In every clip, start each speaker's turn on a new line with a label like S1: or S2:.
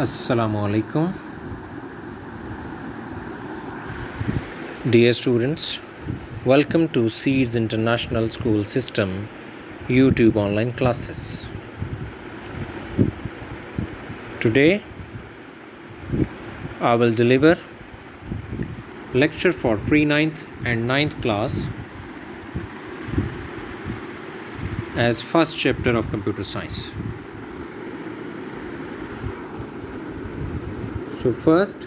S1: Assalamualaikum. Dear students, welcome to Seeds International School System YouTube online classes. Today I will deliver lecture for pre-9th and 9th class as first chapter of computer science. So first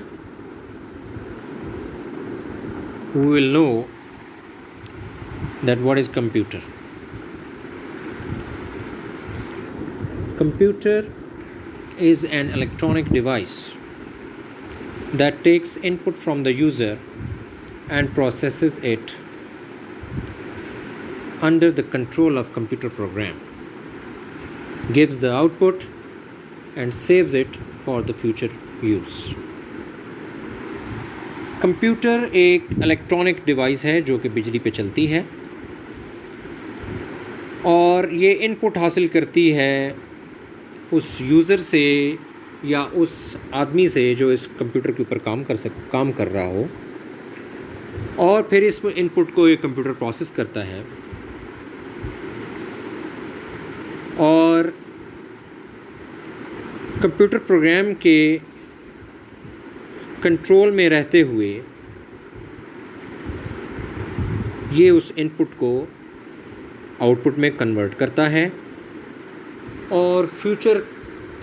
S1: we will know that what is computer. Computer is an electronic device that takes input from the user and processes it under the control of computer program, gives the output and saves it for the future use. Computer एक electronic device है जो कि बिजली पे चलती है और ये इनपुट हासिल करती है उस यूज़र से या उस आदमी से जो इस कंप्यूटर के ऊपर काम कर रहा हो, और फिर इस इनपुट को ये कंप्यूटर प्रोसेस करता है और कंप्यूटर प्रोग्राम के कंट्रोल में रहते हुए ये उस इनपुट को आउटपुट में कन्वर्ट करता है और फ्यूचर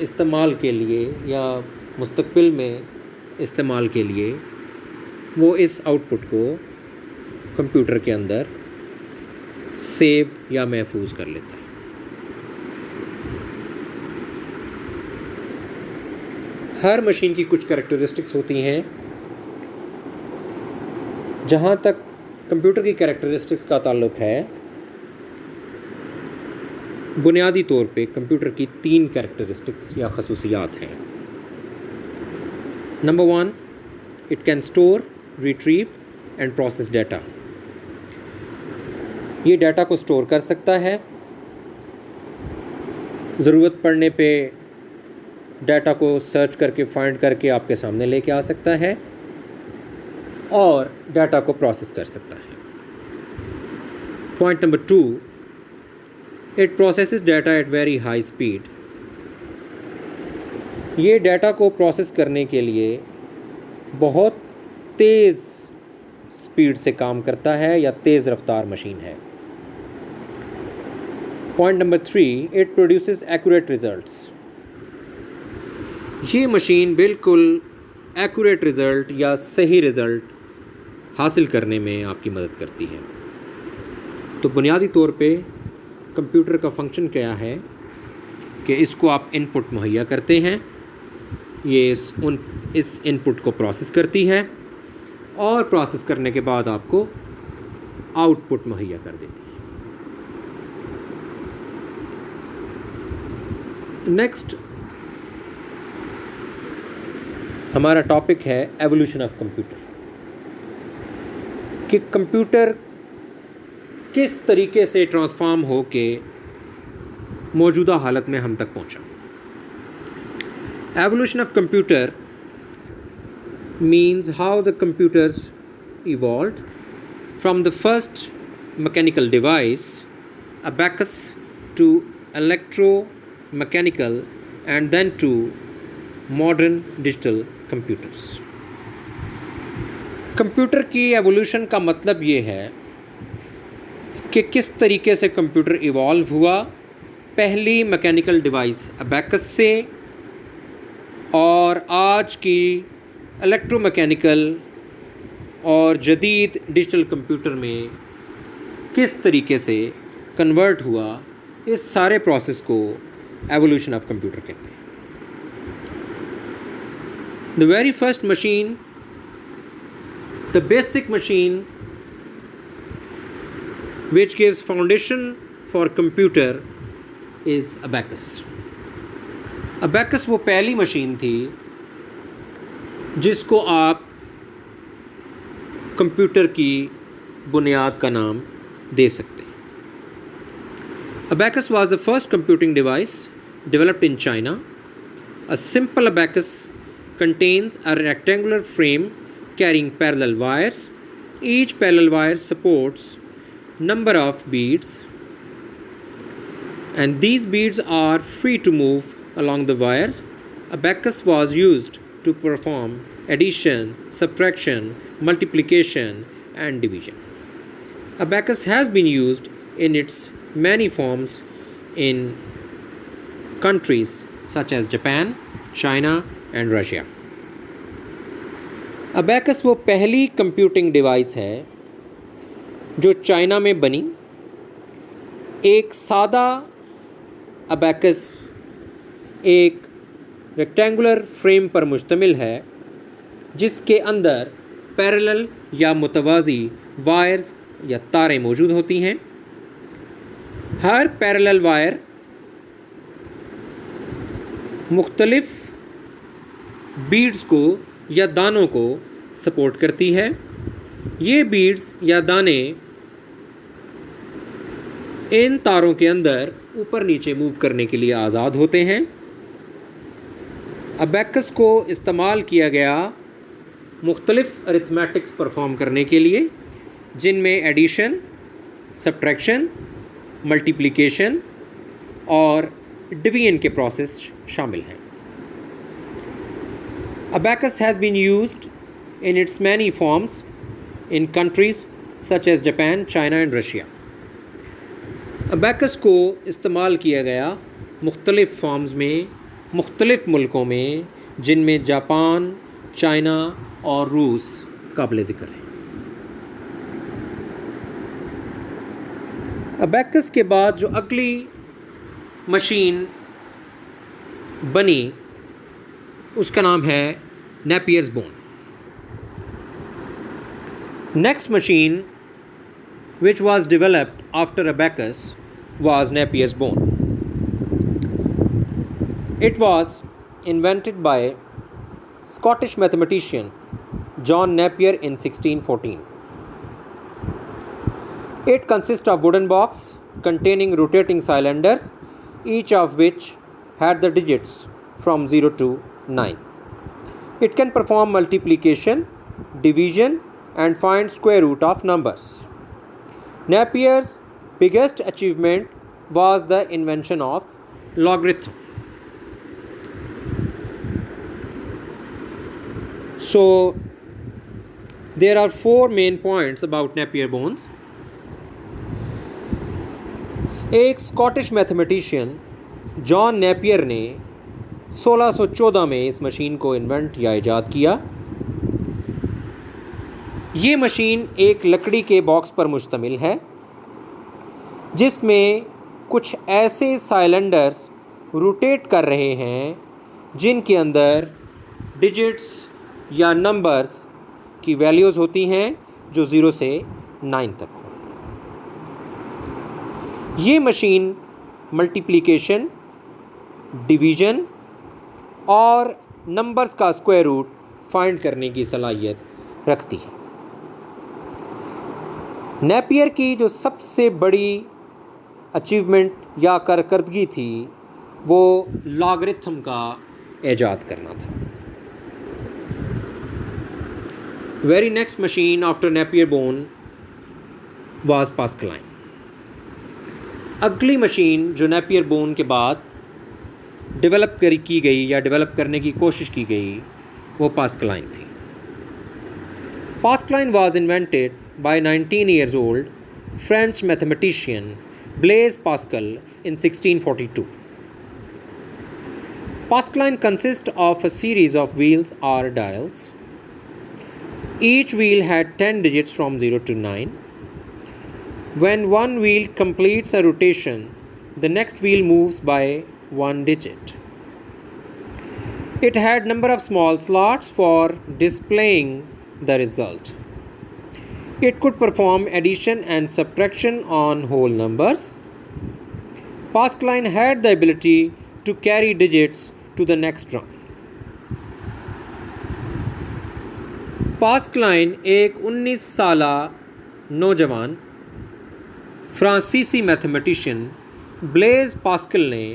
S1: इस्तेमाल के लिए या मुस्तकबिल में इस्तेमाल के लिए वो इस आउटपुट को कंप्यूटर के अंदर सेव या महफूज कर लेता है। हर मशीन की कुछ कैरेक्टरिस्टिक्स होती हैं। जहाँ तक कंप्यूटर की कैरेक्टरिस्टिक्स का ताल्लुक़ है, बुनियादी तौर पे कंप्यूटर की 3 कैरेक्टरिस्टिक्स या खसूसियात हैं। Number 1, it can store, retrieve and process data. ये डाटा को स्टोर कर सकता है, ज़रूरत पड़ने पे डाटा को सर्च करके फाइंड करके आपके सामने लेके आ सकता है और डाटा को प्रोसेस कर सकता है। Point number 2, it processes data at very high speed. ये डाटा को प्रोसेस करने के लिए बहुत तेज़ स्पीड से काम करता है या तेज़ रफ्तार मशीन है। Point number 3, it produces accurate results. ये मशीन बिल्कुल एक्यूरेट रिज़ल्ट या सही रिज़ल्ट हासिल करने में आपकी मदद करती है। तो बुनियादी तौर पे कंप्यूटर का फंक्शन क्या है कि इसको आप इनपुट मुहैया करते हैं, ये इस इनपुट को प्रोसेस करती है और प्रोसेस करने के बाद आपको आउटपुट मुहैया कर देती है। नेक्स्ट हमारा टॉपिक है एवोल्यूशन ऑफ कंप्यूटर, कि कंप्यूटर किस तरीके से ट्रांसफॉर्म हो के मौजूदा हालत में हम तक पहुंचा। Evolution of computer means how the computers evolved from the first mechanical device abacus to electromechanical and then to modern digital computers. Computer की एवोल्यूशन का मतलब ये है कि किस तरीके से कंप्यूटर इवॉल्व हुआ पहली मैकेनिकल डिवाइस अबैकस से और आज की इलेक्ट्रोमैकेनिकल और जदीद डिजिटल कंप्यूटर में किस तरीके से कन्वर्ट हुआ। इस सारे प्रोसेस को एवोल्यूशन ऑफ कंप्यूटर कहते हैं। The very first machine, the basic machine which gives foundation for computer is abacus. Abacus वो पहली मशीन थी जिसको आप कंप्यूटर की बुनियाद का नाम दे सकते हैं। Abacus was the first computing device developed in China A simple abacus contains a rectangular frame carrying parallel wires. Each parallel wire supports number of beads, and these beads are free to move along the wires. Abacus was used to perform addition, subtraction, multiplication, and division. Abacus has been used in its many forms in countries such as Japan, China, and Russia. Abacus वो पहली computing device है जो China में बनी। एक सादा abacus एक rectangular frame पर मुश्तमिल है जिसके अंदर पैरेलल या मुतवाज़ी वायर्स या तारें मौजूद होती हैं। हर पैरेलल वायर मुख्तलिफ बीड्स को या दानों को सपोर्ट करती है। ये बीड्स या दाने इन तारों के अंदर ऊपर नीचे मूव करने के लिए आज़ाद होते हैं। अबैकस को इस्तेमाल किया गया मुख्तलिफ अरिथमेटिक्स परफॉर्म करने के लिए, जिनमें एडिशन, सब्ट्रैक्शन, मल्टीप्लिकेशन और डिवीजन के प्रोसेस शामिल हैं। Abacus has been used in its many forms in countries such as Japan, China and Russia. Abacus को इस्तेमाल किया गया मुख्तलिफ फॉर्म्स में मुख्तलिफ मुल्कों में, जिनमें जापान, चाइना और रूस काबिल ज़िक्र हैं। अबैकस के बाद जो अगली मशीन बनी उसका नाम है Napier's bone. Next machine which was developed after abacus was Napier's bone. It was invented by Scottish mathematician John Napier in 1614. It consists of wooden box containing rotating cylinders, each of which had the digits from 0 to 9. It can perform multiplication, division, and find square root of numbers. Napier's biggest achievement was the invention of logarithm. So, there are four main points about Napier bones. एक Scottish mathematician John Napier ने 1614 में इस machine को invent या ईजाद किया। ये machine एक लकड़ी के बॉक्स पर मुश्तमिल है जिसमें कुछ ऐसे साइलेंडर्स रोटेट कर रहे हैं जिनके अंदर डिजिट्स या नंबर्स की वैल्यूज़ होती हैं जो 0 से 9 तक हो। ये मशीन मल्टीप्लिकेशन, डिवीज़न और नंबर्स का स्क्वायर रूट फाइंड करने की सलाहियत रखती है। नेपियर की जो सबसे बड़ी अचीवमेंट या कारकर्दगी थी वो लॉगरिथम का ईजाद करना था। Very next machine after Napier bone was Pascaline. अगली मशीन जो नेपियर बोन के बाद डेवलप की गई या डेवलप करने की कोशिश की गई वो पास्कलाइन थी। Pascaline was invented by 19 years old French mathematician Blaise Pascal in 1642. Pascaline consists of a series of wheels or dials. Each wheel had 10 digits from 0 to 9. When one wheel completes a rotation, the next wheel moves by one digit. It had number of small slots for displaying the result. It could perform addition and subtraction on whole numbers. Pascaline had the ability to carry digits to the next rung. Pascaline एक 19 साला नौजवान फ्रांसीसी mathematician Blaise Pascal ने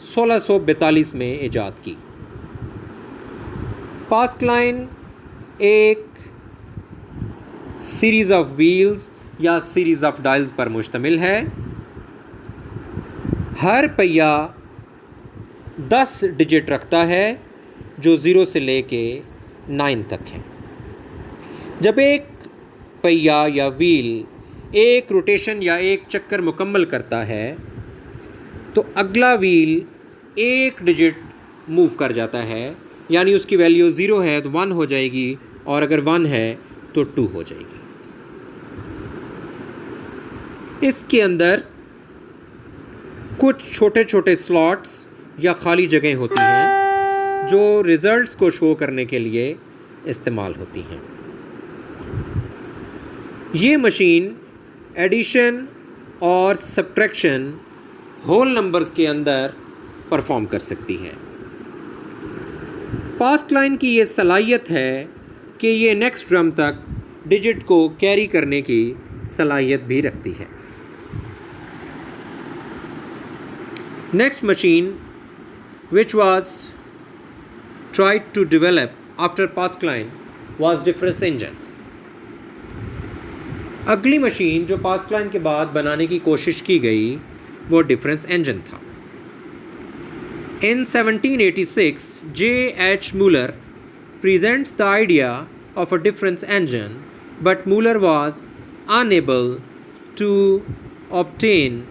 S1: 1642 में ईजाद की। पास्क line एक series of wheels या सीरीज़ ऑफ डायल्स पर मुश्तमिल है। हर पहिया 10 डिजिट रखता है जो 0 से लेके 9 तक है। जब एक पहिया या व्हील एक रोटेशन या एक चक्कर मुकम्मल करता है तो अगला व्हील एक डिजिट मूव कर जाता है, यानी उसकी वैल्यू 0 है तो 1 हो जाएगी और अगर 1 है तो 2 हो जाएगी। इसके अंदर कुछ छोटे छोटे स्लॉट्स या खाली जगह होती हैं जो रिज़ल्ट्स को शो करने के लिए इस्तेमाल होती हैं। ये मशीन एडिशन और सब्ट्रैक्शन होल नंबर्स के अंदर परफॉर्म कर सकती है। पास्क लाइन की ये सलाहियत है कि ये नेक्स्ट ड्रम तक डिजिट को कैरी करने की सलाहियत भी रखती है। Next machine which was tried to develop after Pask line was difference engine। अगली मशीन जो पास्क लाइन के बाद बनाने की कोशिश की गई वो डिफरेंस इंजन था। In 1786, J.H. Muller presents the idea of a difference engine, but Muller was unable to obtain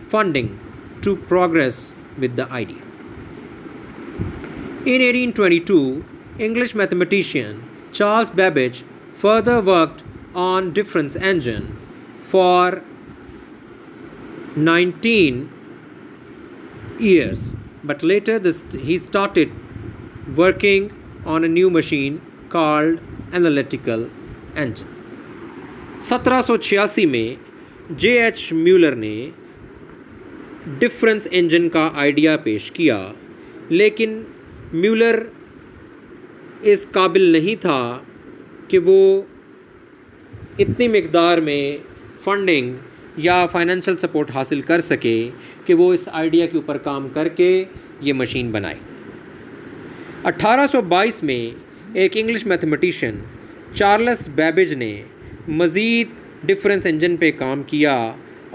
S1: funding to progress with the idea. In 1822, English mathematician Charles Babbage further worked on difference engine for 19 years, but later he started working on a new machine called analytical engine. 1786 में J.H. Muller ने difference engine का idea पेश किया, लेकिन Muller इस काबिल नहीं था कि वो इतनी मिकदार में फंडिंग या फाइनेंशियल सपोर्ट हासिल कर सके कि वो इस आइडिया के ऊपर काम करके ये मशीन बनाए। 1822 में एक इंग्लिश मैथमेटिशियन चार्ल्स बैबेज ने मज़ीद डिफरेंस इंजन पे काम किया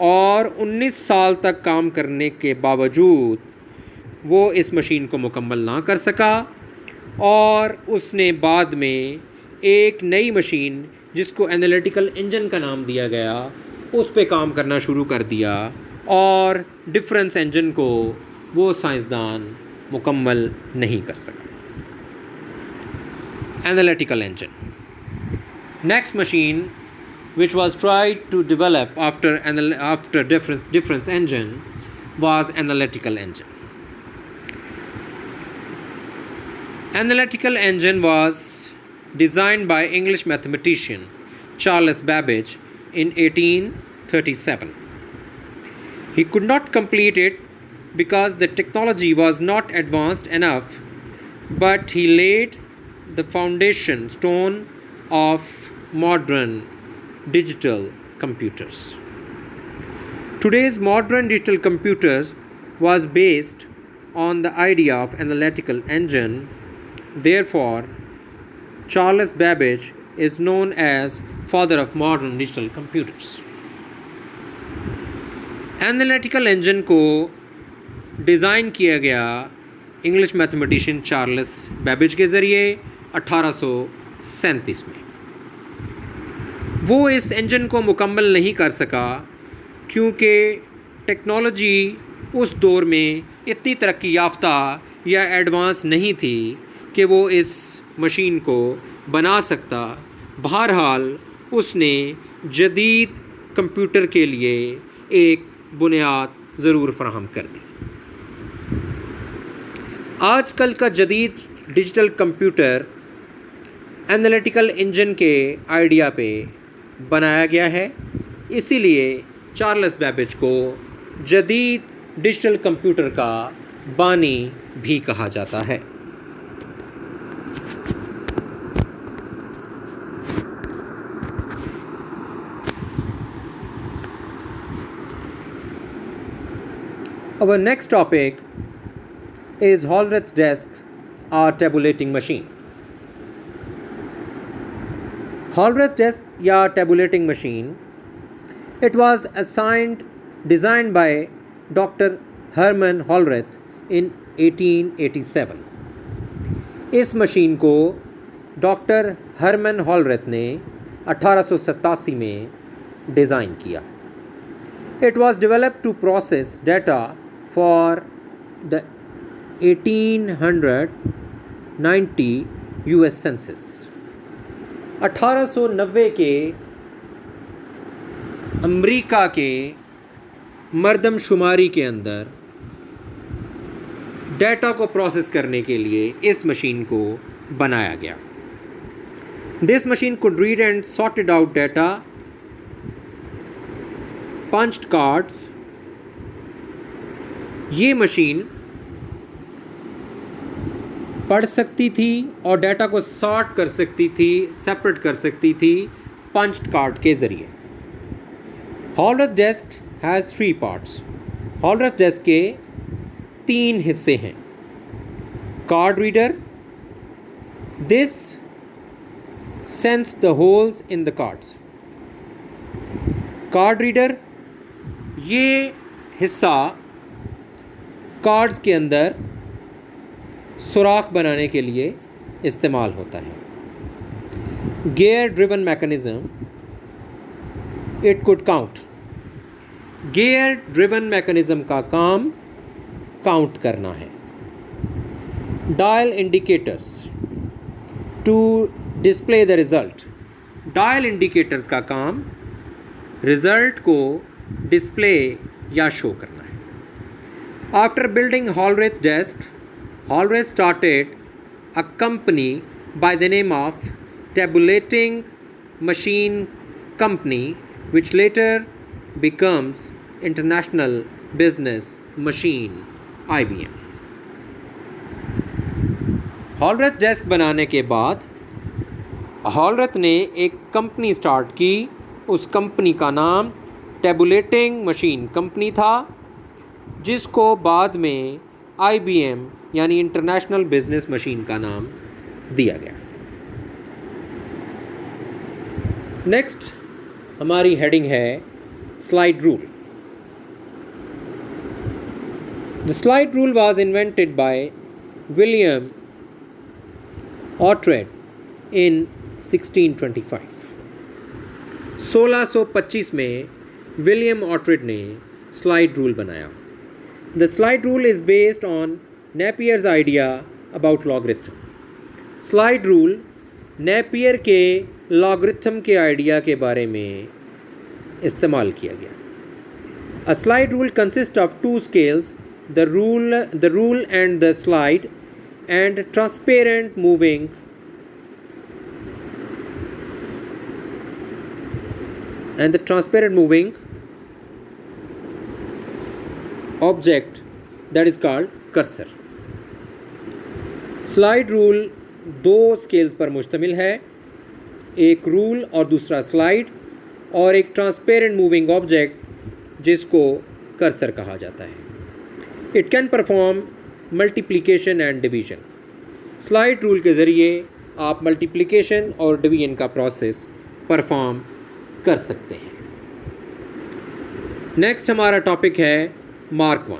S1: और 19 साल तक काम करने के बावजूद वो इस मशीन को मुकम्मल ना कर सका और उसने बाद में एक नई मशीन जिसको एनालिटिकल इंजन का नाम दिया गया उस पे काम करना शुरू कर दिया और डिफरेंस इंजन को वो साइंसदान मुकम्मल नहीं कर सका। Analytical engine. Next machine which was tried to develop after difference engine was analytical engine. Analytical engine was designed by English mathematician Charles Babbage in 1837. He could not complete it because the technology was not advanced enough, but he laid the foundation stone of modern digital computers. Today's modern digital computers was based on the idea of analytical engine. Therefore, Charles Babbage is known as father of modern digital computers. Analytical engine को design किया गया English mathematician Charles Babbage के ज़रिए 1837 में। वो इस engine को मुकम्मल नहीं कर सका क्योंकि टेक्नोलॉजी उस दौर में इतनी तरक्की याफ्ता या एडवांस नहीं थी कि वो इस मशीन को बना सकता। बहरहाल उसने जदीद कंप्यूटर के लिए एक बुनियाद ज़रूर फराहम कर दी। आजकल का जदीद डिजिटल कंप्यूटर एनालिटिकल इंजन के आइडिया पे बनाया गया है, इसीलिए चार्ल्स बैबेज को जदीद डिजिटल कंप्यूटर का बानी भी कहा जाता है। Our next topic is Hollerith's desk or tabulating machine. Hollerith desk या tabulating machine, it was designed by doctor Herman Hollerith in 1887। इस मशीन को डॉक्टर हरमन हॉलरेथ ने 1887 में डिज़ाइन किया। It was developed to process data for the 1890 US census. 1890 के America के मर्दमशुमारी के अंदर डाटा को प्रोसेस करने के लिए इस मशीन को बनाया गया। This machine could read and sorted out data, punched cards। ये मशीन पढ़ सकती थी और डाटा को सॉर्ट कर सकती थी, सेपरेट कर सकती थी पंच्ड कार्ड के ज़रिए। हॉलरेथ डेस्क हैज़ 3 पार्ट्स। हॉलरेथ डेस्क के 3 हिस्से हैं। Card reader, this sense the holes in the cards. Card reader, ये हिस्सा कार्ड्स के अंदर सुराख बनाने के लिए इस्तेमाल होता है। Gear driven mechanism, it could count. Gear driven mechanism का काम काउंट करना है। Dial indicators to display the result. Dial indicators का काम रिज़ल्ट को डिस्प्ले या शो करना है। After building Hollerith desk, Hallreath started a company by the name of Tabulating Machine Company, which later becomes International Business Machine (IBM). Hallreath desk बनाने के बाद हॉलरेथ ने एक कंपनी स्टार्ट की। उस कंपनी का नाम टेबुलेटिंग मशीन कंपनी था, जिसको बाद में IBM यानी इंटरनेशनल बिजनेस मशीन का नाम दिया गया। नेक्स्ट हमारी हेडिंग है slide rule. The slide rule was invented by William Oughtred in 1625। 1625 में विलियम ऑर्ट्रेड ने स्लाइड रूल बनाया। The slide rule is based on Napier's idea about logarithm। Slide rule Napier के लॉगरिथम के idea के बारे में इस्तेमाल किया गया। A slide rule consists of 2 scales, the rule and the slide, and transparent moving object that is called cursor। Slide rule 2 scales पर मुश्तमिल है, एक रूल और दूसरा स्लाइड, और एक ट्रांसपेरेंट मूविंग ऑब्जेक्ट जिसको कर्सर कहा जाता है। It can perform multiplication and division. Slide rule के ज़रिए आप मल्टीप्लिकेशन और डिवीजन का प्रोसेस परफॉर्म कर सकते हैं। नेक्स्ट हमारा टॉपिक है Mark I।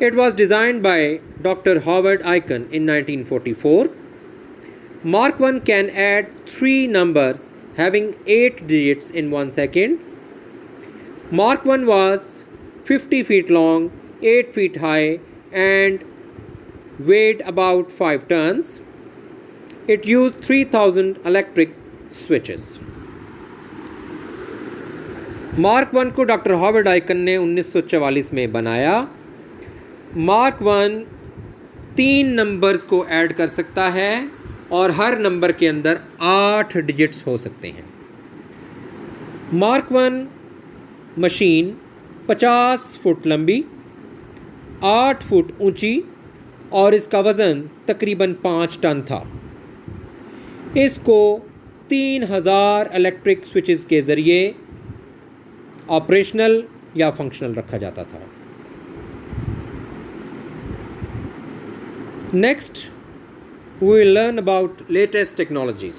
S1: It was designed by Dr. Howard Aiken in 1944. Mark I can add 3 numbers having 8 digits in 1 second. Mark I was 50 feet long, 8 feet high, and weighed about 5 tons. It used 3000 electric switches। Mark 1 को doctor Howard icon ने 1944 में बनाया। Mark 1 3 numbers को add कर सकता है और हर number के अंदर 8 डिजिट्स हो सकते हैं। मार्क 1 मशीन 50 फुट लंबी, 8 फुट ऊंची और इसका वज़न तकरीबन 5 टन था। इसको 3000 इलेक्ट्रिक स्विचेस के ज़रिए ऑपरेशनल या फंक्शनल रखा जाता था। Next we will learn about latest technologies.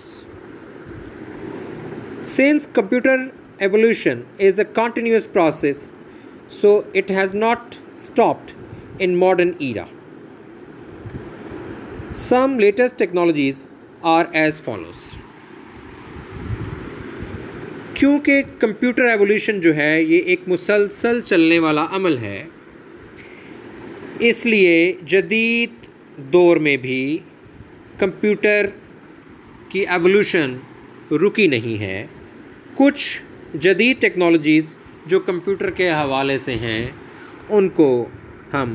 S1: Since computer evolution is a continuous process, so it has not stopped in modern era. Some latest technologies are as follows. क्योंकि computer evolution जो है ये एक मुसलसल चलने वाला अमल है, इसलिए जदीद दौर में भी कंप्यूटर की एवोल्यूशन रुकी नहीं है। कुछ जदीद टेक्नोलॉजीज़ जो कंप्यूटर के हवाले से हैं उनको हम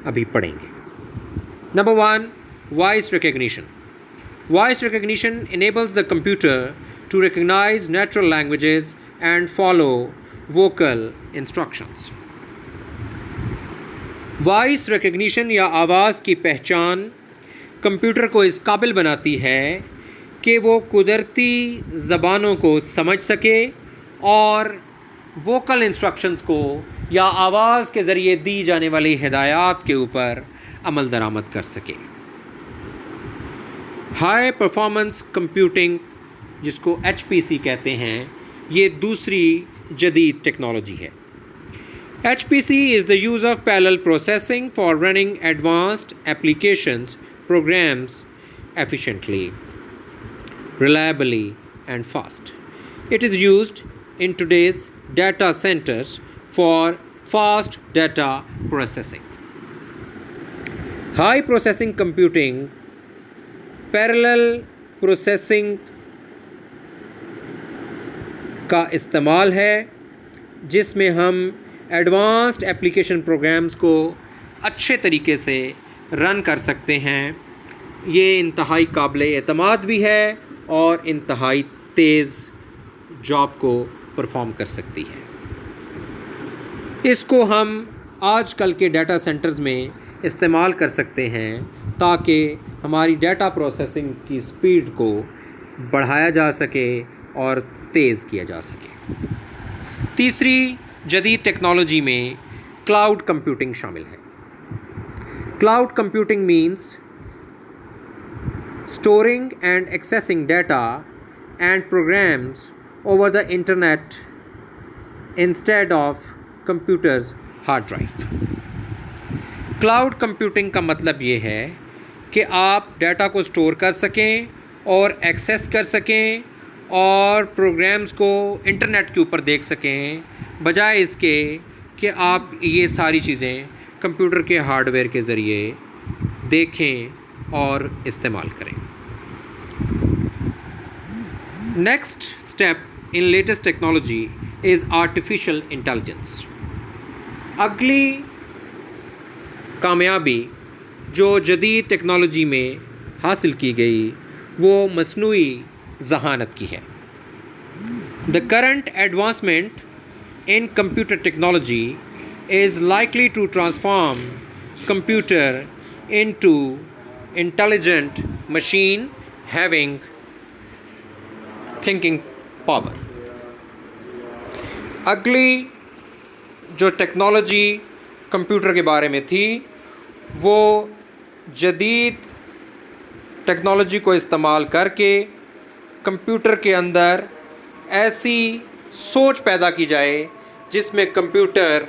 S1: अभी पढ़ेंगे। Number 1, voice recognition. Voice recognition enables the computer to recognize natural languages and follow vocal instructions. Voice recognition या आवाज़ की पहचान कंप्यूटर को इस काबिल बनाती है कि वो कुदरती ज़बानों को समझ सके और वोकल इंस्ट्रक्शंस को या आवाज़ के ज़रिए दी जाने वाली हिदायत के ऊपर अमल दरामद कर सके। हाई परफॉर्मेंस कंप्यूटिंग, जिसको HPC कहते हैं, ये दूसरी जदीद टेक्नोलॉजी है। HPC is the use of parallel processing for running advanced applications, programs efficiently, reliably and fast. It is used in today's data centers for fast data processing. High processing computing, parallel processing का इस्तेमाल है, जिसमें हम advanced application programs को अच्छे तरीके से run कर सकते हैं। ये इंतहाई काबिल एतमाद भी है और इंतहाई तेज़ जॉब को परफॉर्म कर सकती है। इसको हम आजकल के डाटा सेंटर्स में इस्तेमाल कर सकते हैं ताकि हमारी डाटा प्रोसेसिंग की स्पीड को बढ़ाया जा सके और तेज़ किया जा सके। तीसरी जदीद टेक्नोलॉजी में क्लाउड कंप्यूटिंग शामिल है। Cloud computing means storing and accessing data and programs over the internet instead of computers hard drive. Cloud computing का मतलब ये है कि आप डाटा को स्टोर कर सकें और एक्सेस कर सकें और प्रोग्राम्स को इंटरनेट के ऊपर देख सकें, बजाय इसके कि आप ये सारी चीज़ें कंप्यूटर के हार्डवेयर के ज़रिए देखें और इस्तेमाल करें। Next step in latest technology is artificial intelligence. अगली कामयाबी जो जदीद टेक्नोलॉजी में हासिल की गई वो मसनूई ज़हानत की है। The current advancement in computer technology is likely to transform computer into intelligent machine having thinking power. अगली जो टेक्नोलॉजी कंप्यूटर के बारे में थी वो जदीद टेक्नोलॉजी को इस्तेमाल करके कंप्यूटर के अंदर ऐसी सोच पैदा की जाए जिसमें कंप्यूटर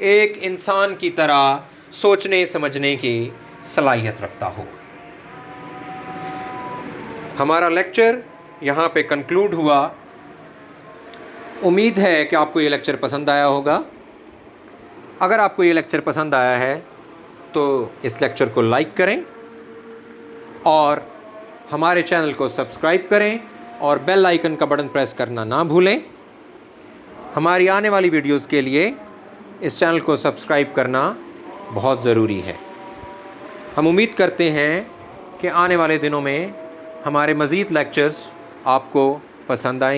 S1: एक इंसान की तरह सोचने समझने की सलाहियत रखता हो। हमारा लेक्चर यहाँ पे कंक्लूड हुआ। उम्मीद है कि आपको ये लेक्चर पसंद आया होगा। अगर आपको ये लेक्चर पसंद आया है तो इस लेक्चर को लाइक करें और हमारे चैनल को सब्सक्राइब करें और बेल आइकन का बटन प्रेस करना ना भूलें। हमारी आने वाली वीडियोस के लिए इस चैनल को सब्सक्राइब करना बहुत ज़रूरी है। हम उम्मीद करते हैं कि आने वाले दिनों में हमारे मज़ीद लेक्चर्स आपको पसंद आएंगे।